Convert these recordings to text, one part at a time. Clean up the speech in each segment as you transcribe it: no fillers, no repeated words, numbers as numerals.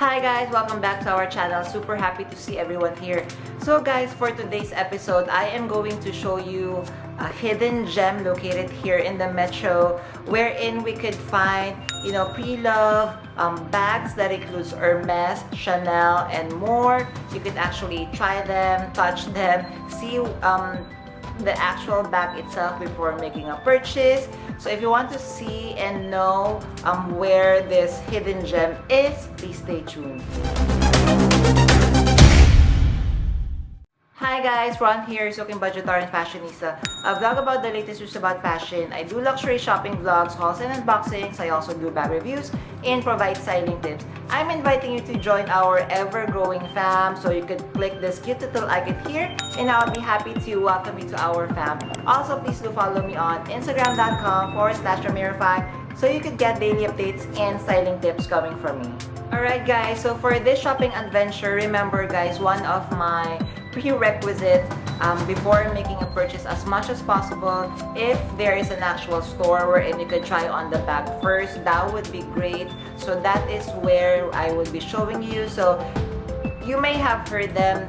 Hi guys! Welcome back to our channel. Super happy to see everyone here. So guys, for today's episode, I am going to show you a hidden gem located here in the metro wherein we could find, PreLoved bags that includes Hermes, Chanel, and more. You could actually try them, touch them, see the actual bag itself before making a purchase. So if you want to see and know where this hidden gem is, please stay tuned. Hi guys, Ron here, Soaking Budgetar and Fashionista. A vlog about the latest news about fashion. I do luxury shopping vlogs, hauls and unboxings. I also do bag reviews and provide styling tips. I'm inviting you to join our ever-growing fam, so you could click this cute little icon here and I'll be happy to welcome you to our fam. Also, please do follow me on Instagram.com/Ramirify so you could get daily updates and styling tips coming from me. Alright guys, so for this shopping adventure, remember guys, one of my prerequisite before making a purchase as much as possible, if there is an actual store wherein you could try on the bag first, that would be great. So that is where I would be showing you. So you may have heard them,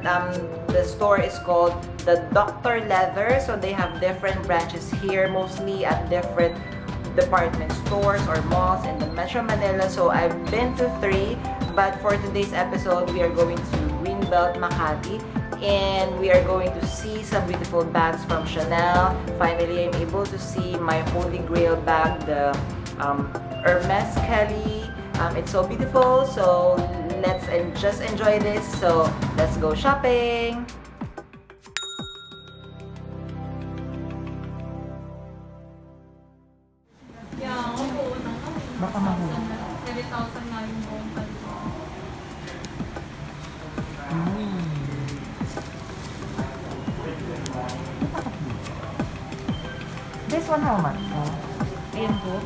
the store is called the Dr. Leather. So they have different branches here, mostly at different department stores or malls in the Metro Manila. So I've been to 3, but for today's episode, we are going to Greenbelt, Makati. And we are going to see some beautiful bags from Chanel. Finally, I'm able to see my Holy Grail bag, the Hermes Kelly. It's so beautiful, so let's just enjoy this. So let's go shopping. Baka mahuli. 7,000 na yung buong talito. This one how much? Ayan po.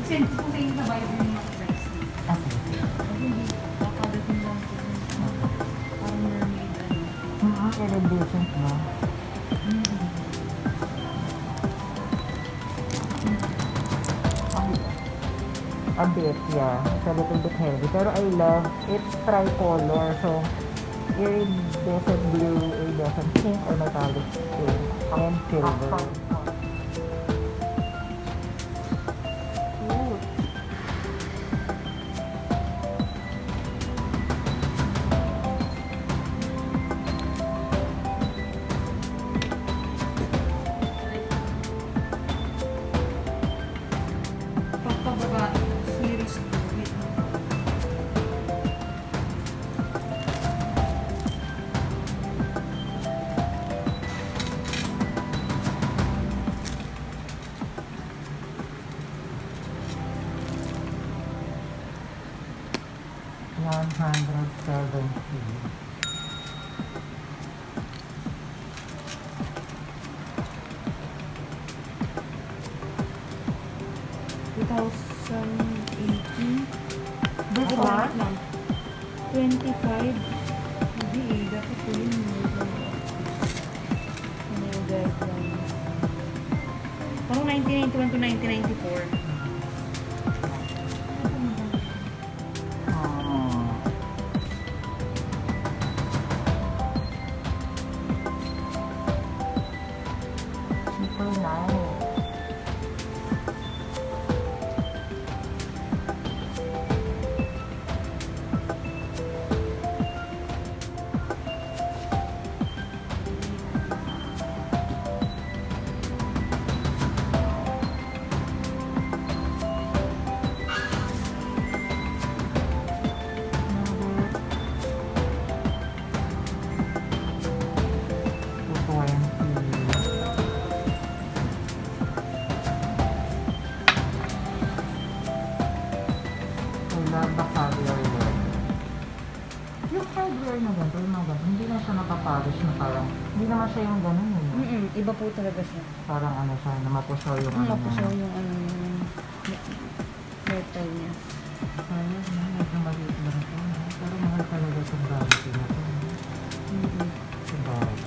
Kasi kung sa inyo nabayad yung mga price. Okay. Hindi, kakadating lang po. Parang mermaid Iridescent no? A bit, yeah. It's a little bit heavy. Pero I love, it's tricolor. So, iridescent blue, iridescent pink, or metallic pink, and silver. Pagkababa, series 2. $170. This one? 25. Hindi eh, dapat po yun. Parang 1991 to 1994. Super nice. Yung hardware na ganito, yung mga ganito, hindi na siya nakapolish na parang, hindi naman siya yung ganun eh. Iba po talaga siya. Parang ano siya, na mapusaw yung ano Mapusaw niya. yung ano yung metal niya. Sayang na, medyo maliit lang ito. Pero mahal talaga itong gamit na ito. Sabagay.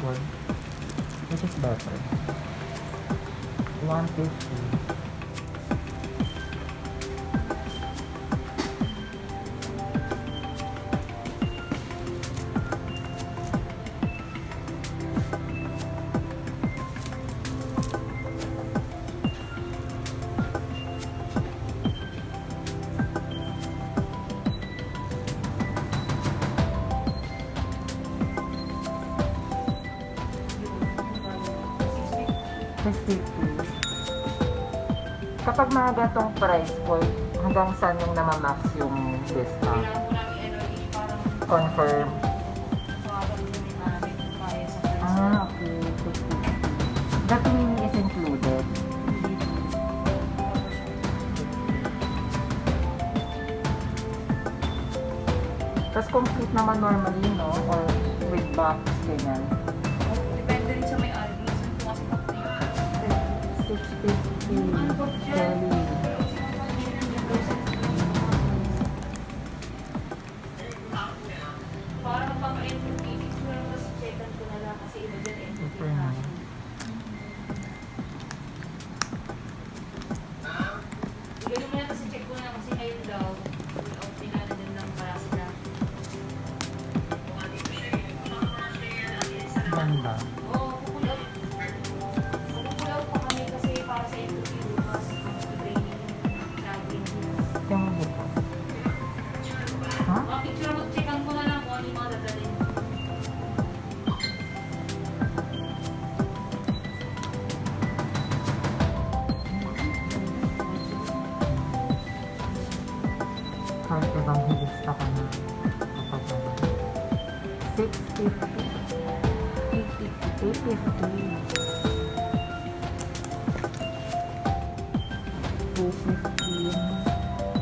good. Which is better. 150. Kapag mga gatong price point, hanggang saan yung namamax yung discount? Kailangan po namin parang Confirm. makakalimutin namin kung kaya sa price. Okay. 650. That meaning is included. Tapos complete naman normally, no? Or with box, ganyan. Depende rin sa may-ari. Minsan po kasi complete. 650. Jelly. Parang pang-entertaining. Pero mas checkan ko na lang kasi iba dyan Super entertaining. nice. Ganun mo yan kasi check ko na kasi ngayon daw. Pinanadan lang para sila. Ganda. Oo, kukulat. Kukulat pa kami kasi para sa interview bukas. Training, traveling. Yung dito. Ha? Mga picture mo, checkan ko na lang kung ano yung mga dadalhin. Kahit evangelista ka na. Kapag 650. 850. 215.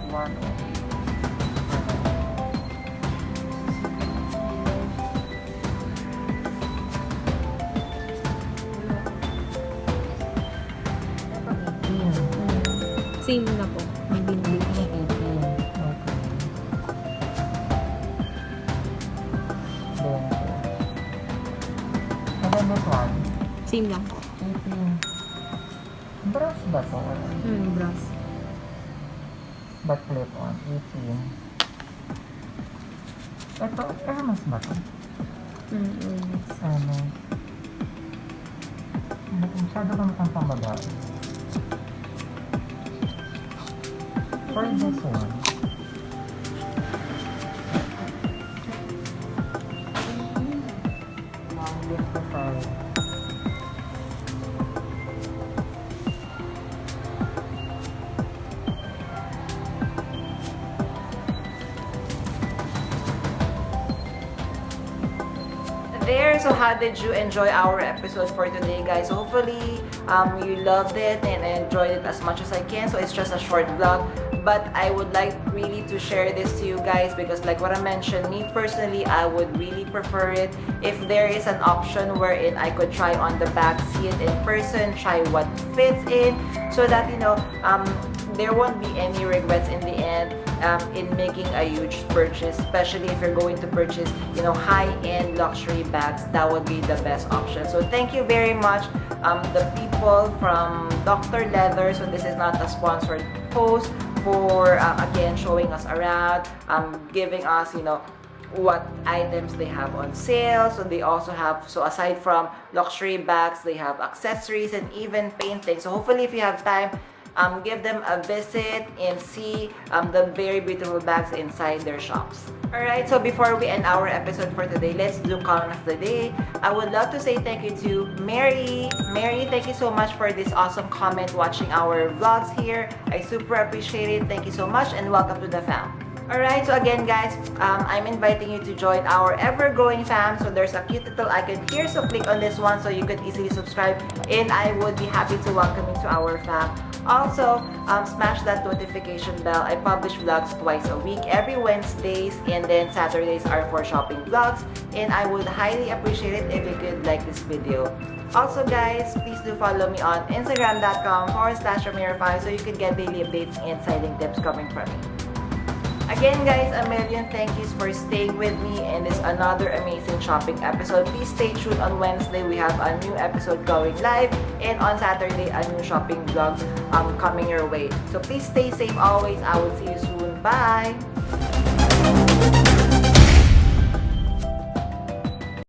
108. Same na po. May binili. 18. Okay. Then, and then this one, Same lang po. 18. Brass ba to? Brass. But flip on, 18. Ito, Hermes ba to? Yes. Ano? Masyado ba mukhang pambabae? For this one, There, so how did you enjoy our episode for today, guys? Hopefully you loved it and enjoyed it as much as I can. So it's just a short vlog, but I would like really to share this to you guys because like what I mentioned, me personally, I would really prefer it if there is an option wherein I could try on the bag, see it in person, try what fits in, so that there won't be any regrets in the end in making a huge purchase, especially if you're going to purchase high-end luxury bags. That would be the best option. So thank you very much the people from Dr. Leather. So this is not a sponsored post, for again showing us around, giving us what items they have on sale. So they also have, so aside from luxury bags, they have accessories and even painting. So hopefully if you have time, give them a visit and see the very beautiful bags inside their shops. Alright, so before we end our episode for today, let's do comment of the day. I would love to say thank you to Mary. Mary, thank you so much for this awesome comment watching our vlogs here. I super appreciate it. Thank you so much and welcome to the fam. Alright, so again guys, I'm inviting you to join our ever-growing fam. So there's a cute little icon here, so click on this one so you could easily subscribe and I would be happy to welcome you to our fam. Also, smash that notification bell. I publish vlogs twice a week, every Wednesdays, and then Saturdays are for shopping vlogs. And I would highly appreciate it if you could like this video. Also guys, please do follow me on Instagram.com/Ramiro5 so you could get daily updates and styling tips coming from me. Again guys, a million thank yous for staying with me in this another amazing shopping episode. Please stay tuned on Wednesday. We have a new episode going live, and on Saturday a new shopping vlog coming your way. So please stay safe always. I will see you soon. Bye!